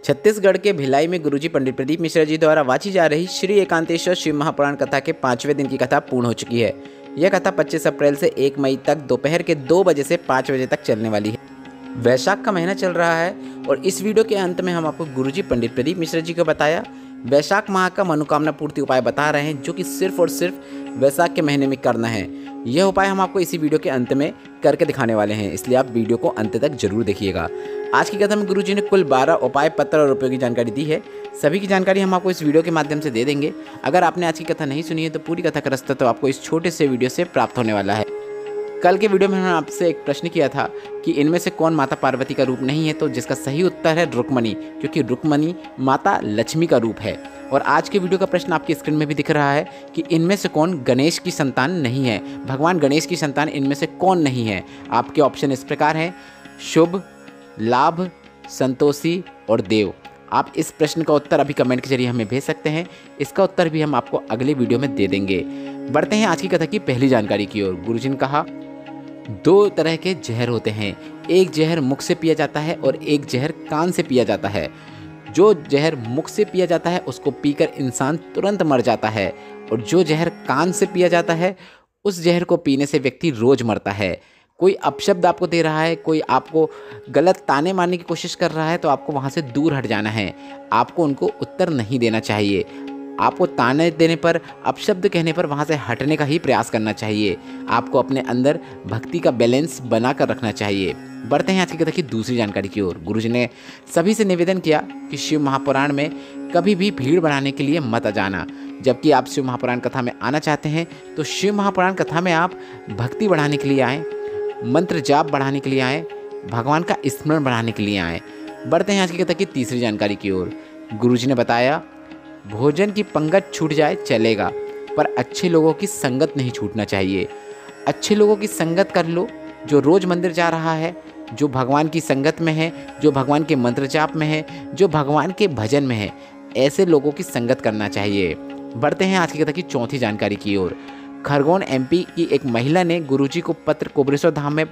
छत्तीसगढ़ के भिलाई में गुरुजी पंडित प्रदीप मिश्रा जी द्वारा वाची जा रही श्री एकांतेश्वर शिव महापुराण कथा के 5वें दिन की कथा पूर्ण हो चुकी है। यह कथा 25 अप्रैल से 1 मई तक दोपहर के 2 बजे से 5 बजे तक चलने वाली है। वैशाख का महीना चल रहा है और इस वीडियो के अंत में हम आपको गुरुजी पंडित प्रदीप मिश्रा जी को बताया वैशाख माह का मनोकामना पूर्ति उपाय बता रहे हैं, जो कि सिर्फ और सिर्फ वैशाख के महीने में करना है। यह उपाय हम आपको इसी वीडियो के अंत में करके दिखाने वाले हैं, इसलिए आप वीडियो को अंत तक जरूर देखिएगा। आज की कथा में गुरुजी ने कुल 12 उपाय, पत्र और उपयोगी जानकारी दी है। सभी की जानकारी हम आपको इस वीडियो के माध्यम से दे देंगे। अगर आपने आज की कथा नहीं सुनी है तो पूरी कथा का रास्ता तो आपको इस छोटे से वीडियो से प्राप्त होने वाला है। कल के वीडियो में मैंने आपसे एक प्रश्न किया था कि इनमें से कौन माता पार्वती का रूप नहीं है, तो जिसका सही उत्तर है रुक्मणी, क्योंकि रुक्मणी माता लक्ष्मी का रूप है। और आज के वीडियो का प्रश्न आपकी स्क्रीन में भी दिख रहा है कि इनमें से कौन गणेश की संतान नहीं है, भगवान गणेश की संतान इनमें से कौन नहीं है। आपके ऑप्शन इस प्रकार हैं: शुभ, लाभ, संतोषी और देव। आप इस प्रश्न का उत्तर अभी कमेंट के जरिए हमें भेज सकते हैं। इसका उत्तर भी हम आपको अगले वीडियो में दे देंगे। बढ़ते हैं आज की कथा की पहली जानकारी की ओर। गुरुजी ने कहा 2 तरह के जहर होते हैं, एक जहर मुख से पिया जाता है और एक जहर कान से पिया जाता है। जो जहर मुख से पिया जाता है उसको पीकर इंसान तुरंत मर जाता है, और जो जहर कान से पिया जाता है उस जहर को पीने से व्यक्ति रोज मरता है। कोई अपशब्द आपको दे रहा है, कोई आपको गलत ताने मारने की कोशिश कर रहा है, तो आपको वहाँ से दूर हट जाना है। आपको उनको उत्तर नहीं देना चाहिए। आपको ताने देने पर, अपशब्द कहने पर वहाँ से हटने का ही प्रयास करना चाहिए। आपको अपने अंदर भक्ति का बैलेंस बना कर रखना चाहिए। बढ़ते हैं आज की कथा की दूसरी जानकारी की ओर। गुरुजी ने सभी से निवेदन किया कि शिव महापुराण में कभी भी भीड़ बढ़ाने के लिए मत आ जाना। जबकि आप शिव महापुराण कथा में आना चाहते हैं तो शिव महापुराण कथा में आप भक्ति बढ़ाने के लिए आएँ, मंत्र जाप बढ़ाने के लिए आएँ, भगवान का स्मरण बढ़ाने के लिए आएँ। बढ़ते हैं आज की कथा की तीसरी जानकारी की ओर। गुरुजी ने बताया भोजन की पंगत छूट जाए चलेगा, पर अच्छे लोगों की संगत नहीं छूटना चाहिए। अच्छे लोगों की संगत कर लो, जो रोज मंदिर जा रहा है, जो भगवान की संगत में है, जो भगवान के मंत्र जाप में है, जो भगवान के भजन में है, ऐसे लोगों की संगत करना चाहिए। बढ़ते हैं आज की कथा की चौथी जानकारी की ओर। खरगोन एमपी की एक महिला ने गुरुजी को पत्र कोबरेश्वर धाम में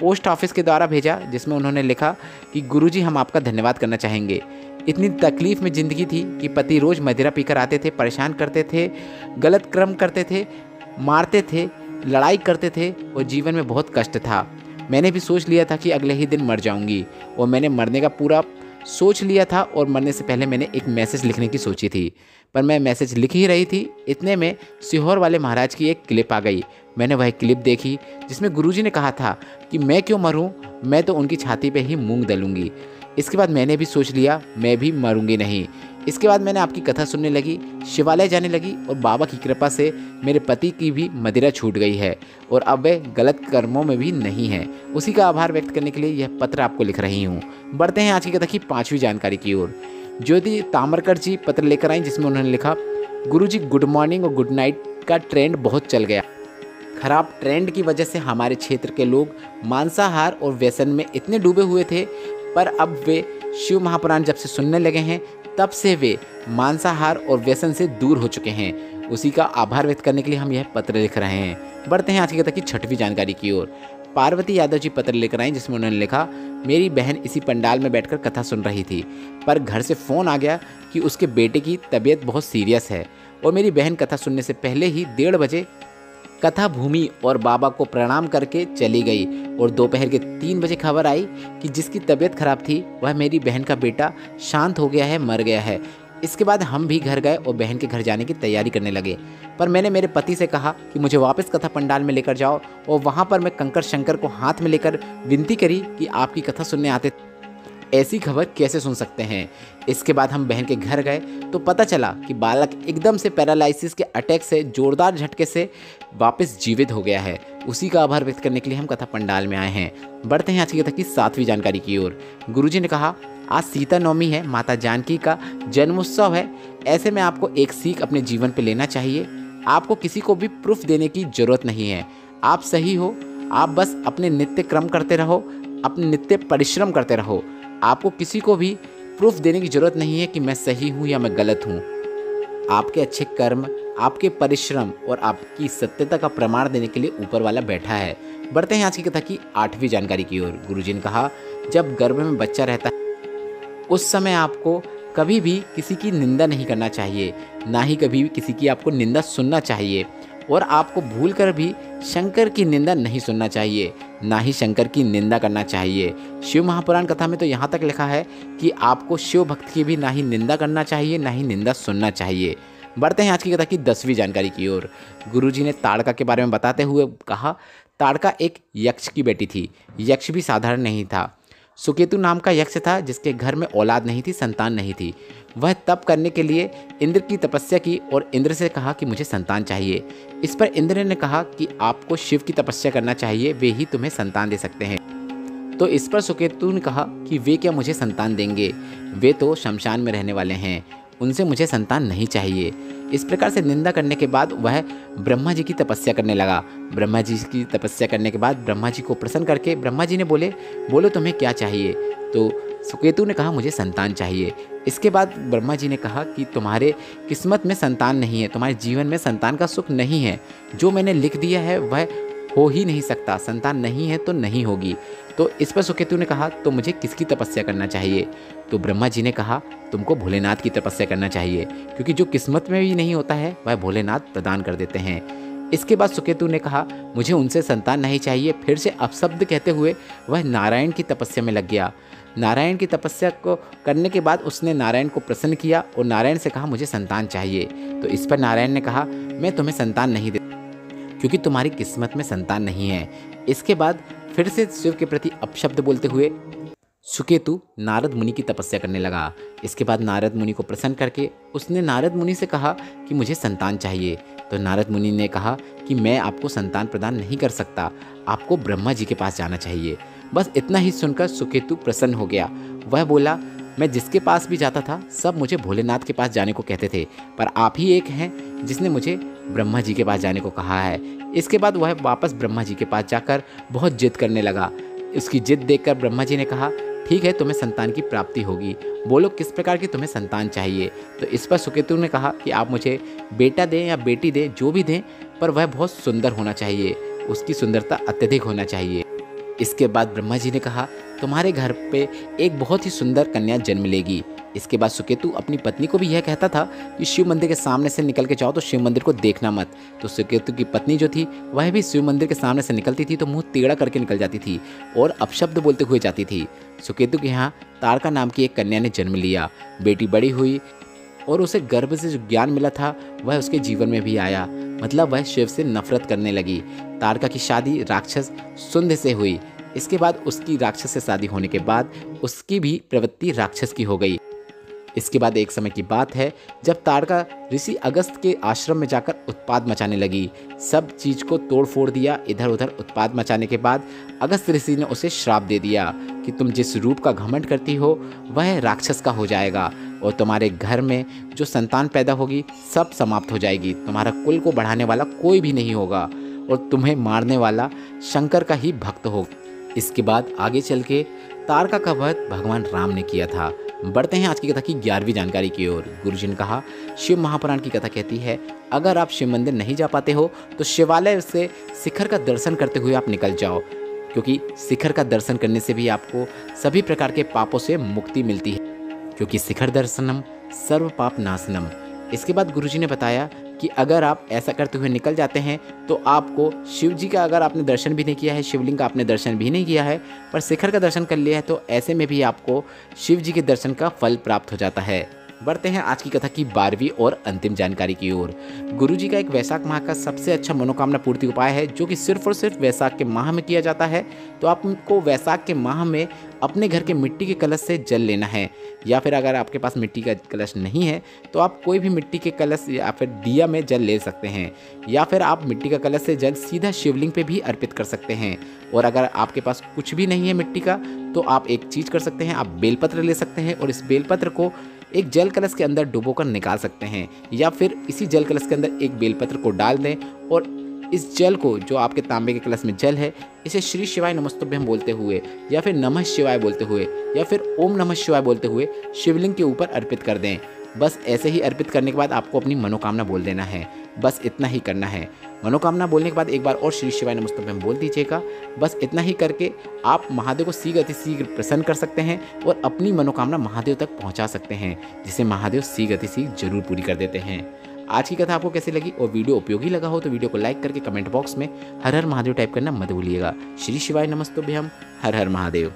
पोस्ट ऑफिस के द्वारा भेजा, जिसमें उन्होंने लिखा कि गुरुजी हम आपका धन्यवाद करना चाहेंगे। इतनी तकलीफ में ज़िंदगी थी कि पति रोज़ मदिरा पीकर आते थे, परेशान करते थे, गलत कर्म करते थे, मारते थे, लड़ाई करते थे और जीवन में बहुत कष्ट था। मैंने भी सोच लिया था कि अगले ही दिन मर जाऊंगी, और मैंने मरने का पूरा सोच लिया था, और मरने से पहले मैंने एक मैसेज लिखने की सोची थी। पर मैं मैसेज लिख ही रही थी, इतने में सीहोर वाले महाराज की एक क्लिप आ गई। मैंने वह क्लिप देखी जिसमें गुरुजी ने कहा था कि मैं क्यों मरूं, मैं तो उनकी छाती पे ही मूंग दलूंगी। इसके बाद मैंने भी सोच लिया मैं भी मरूंगी नहीं। इसके बाद मैंने आपकी कथा सुनने लगी, शिवालय जाने लगी, और बाबा की कृपा से मेरे पति की भी मदिरा छूट गई है और अब वे गलत कर्मों में भी नहीं है। उसी का आभार व्यक्त करने के लिए यह पत्र आपको लिख रही हूँ। बढ़ते हैं आज की कथा की 5वीं जानकारी की ओर। ज्योति तामरकर जी पत्र लेकर आई, जिसमें उन्होंने लिखा गुरुजी गुड मॉर्निंग और गुड नाइट का ट्रेंड बहुत चल गया। खराब ट्रेंड की वजह से हमारे क्षेत्र के लोग मांसाहार और व्यसन में इतने डूबे हुए थे, पर अब वे शिव महापुराण जब से सुनने लगे हैं तब से वे मांसाहार और व्यसन से दूर हो चुके हैं। उसी का आभार व्यक्त करने के लिए हम यह पत्र लिख रहे हैं। बढ़ते हैं आज की कथा की 6वीं जानकारी की ओर। पार्वती यादव जी पत्र लेकर आई, जिसमें उन्होंने लिखा मेरी बहन इसी पंडाल में बैठकर कथा सुन रही थी, पर घर से फ़ोन आ गया कि उसके बेटे की तबीयत बहुत सीरियस है, और मेरी बहन कथा सुनने से पहले ही 1:30 बजे कथा भूमि और बाबा को प्रणाम करके चली गई, और दोपहर के 3 बजे खबर आई कि जिसकी तबीयत खराब थी वह मेरी बहन का बेटा शांत हो गया है, मर गया है। इसके बाद हम भी घर गए और बहन के घर जाने की तैयारी करने लगे, पर मैंने मेरे पति से कहा कि मुझे वापस कथा पंडाल में लेकर जाओ, और वहाँ पर मैं कंकर शंकर को हाथ में लेकर विनती करी कि आपकी कथा सुनने आते ऐसी खबर कैसे सुन सकते हैं। इसके बाद हम बहन के घर गए तो पता चला कि बालक एकदम से पैरालिसिस के अटैक से जोरदार झटके से वापस जीवित हो गया है। उसी का आभार व्यक्त करने के लिए हम कथा पंडाल में आए हैं। बढ़ते हैं आज की कथा की 7वीं जानकारी की ओर। गुरुजी ने कहा आज सीता नवमी है, माता जानकी का जन्मोत्सव है। ऐसे में आपको एक सीख अपने जीवन पर लेना चाहिए। आपको किसी को भी प्रूफ देने की जरूरत नहीं है। आप सही हो, आप बस अपने नित्य क्रम करते रहो, अपने नित्य परिश्रम करते रहो। आपको किसी को भी प्रूफ देने की जरूरत नहीं है कि मैं सही हूँ या मैं गलत हूँ। आपके अच्छे कर्म, आपके परिश्रम और आपकी सत्यता का प्रमाण देने के लिए ऊपर वाला बैठा है। बढ़ते हैं आज की कथा की 8वीं जानकारी की ओर। गुरुजी ने कहा जब गर्भ में बच्चा रहता है उस समय आपको कभी भी किसी की निंदा नहीं करना चाहिए, ना ही कभी भी किसी की आपको निंदा सुनना चाहिए। और आपको भूलकर भी शंकर की निंदा नहीं सुनना चाहिए, ना ही शंकर की निंदा करना चाहिए। शिव महापुराण कथा में तो यहाँ तक लिखा है कि आपको शिव भक्त की भी ना ही निंदा करना चाहिए, ना ही निंदा सुनना चाहिए। बढ़ते हैं आज की कथा की 10वीं जानकारी की ओर। गुरुजी ने ताड़का के बारे में बताते हुए कहा, ताड़का एक यक्ष की बेटी थी। यक्ष भी साधारण नहीं था। सुकेतु नाम का यक्ष था जिसके घर में औलाद नहीं थी, संतान नहीं थी। वह तप करने के लिए इंद्र की तपस्या की और इंद्र से कहा कि मुझे संतान चाहिए। इस पर इंद्र ने कहा कि आपको शिव की तपस्या करना चाहिए, वे ही तुम्हें संतान दे सकते हैं। तो इस पर सुकेतु ने कहा कि वे क्या मुझे संतान देंगे, वे तो शमशान में रहने वाले हैं, उनसे मुझे संतान नहीं चाहिए। इस प्रकार से निंदा करने के बाद वह ब्रह्मा जी की तपस्या करने लगा। ब्रह्मा जी की तपस्या करने के बाद ब्रह्मा जी को प्रसन्न करके ब्रह्मा जी ने बोलो तुम्हें क्या चाहिए। तो सुकेतु ने कहा मुझे संतान चाहिए। इसके बाद ब्रह्मा जी ने कहा कि तुम्हारे किस्मत में संतान नहीं है, तुम्हारे जीवन में संतान का सुख नहीं है, जो मैंने लिख दिया है वह हो ही नहीं सकता, संतान नहीं है तो नहीं होगी। तो इस पर सुकेतु ने कहा तो मुझे किसकी तपस्या करना चाहिए। तो ब्रह्मा जी ने कहा तुमको भोलेनाथ की तपस्या करना चाहिए, क्योंकि जो किस्मत में भी नहीं होता है वह भोलेनाथ प्रदान कर देते हैं। इसके बाद सुकेतु ने कहा मुझे उनसे संतान नहीं चाहिए। फिर से अपशब्द कहते हुए वह नारायण की तपस्या में लग गया। नारायण की तपस्या को करने के बाद उसने नारायण को प्रसन्न किया और नारायण से कहा मुझे संतान चाहिए। तो इस पर नारायण ने कहा मैं तुम्हें संतान नहीं दे, क्योंकि तुम्हारी किस्मत में संतान नहीं है। इसके बाद फिर से शिव के प्रति अपशब्द बोलते हुए सुकेतु नारद मुनि की तपस्या करने लगा। इसके बाद नारद मुनि को प्रसन्न करके उसने नारद मुनि से कहा कि मुझे संतान चाहिए। तो नारद मुनि ने कहा कि मैं आपको संतान प्रदान नहीं कर सकता, आपको ब्रह्मा जी के पास जाना चाहिए। बस इतना ही सुनकर सुकेतु प्रसन्न हो गया। वह बोला मैं जिसके पास भी जाता था सब मुझे भोलेनाथ के पास जाने को कहते थे, पर आप ही एक हैं जिसने मुझे ब्रह्मा जी के पास जाने को कहा है। इसके बाद वह वापस ब्रह्मा जी के पास जाकर बहुत जिद करने लगा। उसकी जिद देखकर ब्रह्मा जी ने कहा ठीक है, तुम्हें संतान की प्राप्ति होगी, बोलो किस प्रकार की तुम्हें संतान चाहिए। तो इस पर सुकेतु ने कहा कि आप मुझे बेटा दें या बेटी दें, जो भी दें, पर वह बहुत सुंदर होना चाहिए, उसकी सुंदरता अत्यधिक होना चाहिए। इसके बाद ब्रह्मा जी ने कहा तुम्हारे घर पे एक बहुत ही सुंदर कन्या जन्म लेगी। इसके बाद सुकेतु अपनी पत्नी को भी यह कहता था कि शिव मंदिर के सामने से निकल के जाओ तो शिव मंदिर को देखना मत। तो सुकेतु की पत्नी जो थी वह भी शिव मंदिर के सामने से निकलती थी तो मुंह टेढ़ा करके निकल जाती थी और अपशब्द बोलते हुए जाती थी। सुकेतु के यहाँ ताड़का नाम की एक कन्या ने जन्म लिया। बेटी बड़ी हुई और उसे गर्भ से जो ज्ञान मिला था वह उसके जीवन में भी आया, मतलब वह शिव से नफरत करने लगी। ताड़का की शादी राक्षस सुंध से हुई। इसके बाद उसकी राक्षस से शादी होने के बाद उसकी भी प्रवृत्ति राक्षस की हो गई। इसके बाद एक समय की बात है जब ताड़का ऋषि अगस्त के आश्रम में जाकर उत्पाद मचाने लगी। सब चीज को तोड़ फोड़ दिया। इधर उधर उत्पाद मचाने के बाद अगस्त ऋषि ने उसे श्राप दे दिया कि तुम जिस रूप का घमंड करती हो वह राक्षस का हो जाएगा और तुम्हारे घर में जो संतान पैदा होगी सब समाप्त हो जाएगी। तुम्हारा कुल को बढ़ाने वाला कोई भी नहीं होगा और तुम्हें मारने वाला शंकर का ही भक्त होगा। इसके बाद आगे चल के ताड़का का वध भगवान राम ने किया था। बढ़ते हैं आज की कथा की 11वीं जानकारी की ओर। गुरुजी ने कहा शिव महापुराण की कथा कहती है अगर आप शिव मंदिर नहीं जा पाते हो तो शिवालय से शिखर का दर्शन करते हुए आप निकल जाओ, क्योंकि शिखर का दर्शन करने से भी आपको सभी प्रकार के पापों से मुक्ति मिलती है, क्योंकि शिखर दर्शनम सर्व पाप नाशनम। इसके बाद गुरुजी ने बताया कि अगर आप ऐसा करते हुए निकल जाते हैं तो आपको शिव जी का अगर आपने दर्शन भी नहीं किया है, शिवलिंग का आपने दर्शन भी नहीं किया है, पर शिखर का दर्शन कर लिया है, तो ऐसे में भी आपको शिव जी के दर्शन का फल प्राप्त हो जाता है। बढ़ते हैं आज की कथा की 12वीं और अंतिम जानकारी की ओर। गुरुजी का एक वैशाख माह का सबसे अच्छा मनोकामना पूर्ति उपाय है जो कि सिर्फ और सिर्फ वैशाख के माह में किया जाता है। तो आपको वैशाख के माह में अपने घर के मिट्टी के कलश से जल लेना है, या फिर अगर आपके पास मिट्टी का कलश नहीं है तो आप कोई भी मिट्टी के कलश या फिर दिया में जल ले सकते हैं, या फिर आप मिट्टी का कलश से जल सीधा शिवलिंग पे भी अर्पित कर सकते हैं। और अगर आपके पास कुछ भी नहीं है मिट्टी का तो आप एक चीज़ कर सकते हैं, आप बेलपत्र ले सकते हैं और इस बेलपत्र को एक जल कलश के अंदर डुबोकर निकाल सकते हैं, या फिर इसी जल कलश के अंदर एक बेलपत्र को डाल दें और इस जल को, जो आपके तांबे के कलश में जल है, इसे श्री शिवाय नमस्तुभ्यम बोलते हुए या फिर नमः शिवाय बोलते हुए या फिर ओम नमः शिवाय बोलते हुए शिवलिंग के ऊपर अर्पित कर दें। बस ऐसे ही अर्पित करने के बाद आपको अपनी मनोकामना बोल देना है। बस इतना ही करना है। मनोकामना बोलने के बाद एक बार और श्री शिवाय नमस्तुभ्यम बोल दीजिएगा। बस इतना ही करके आप महादेव को शीघ्र अतिशीघ्र प्रसन्न कर सकते हैं और अपनी मनोकामना महादेव तक पहुंचा सकते हैं, जिसे महादेव शीघ्र अतिशीघ्र जरूर पूरी कर देते हैं। आज की कथा आपको कैसी लगी और वीडियो उपयोगी लगा हो तो वीडियो को लाइक करके कमेंट बॉक्स में हर हर महादेव टाइप करना मत भूलिएगा। श्री शिवाय नमस्तुभ्यम। हर हर महादेव।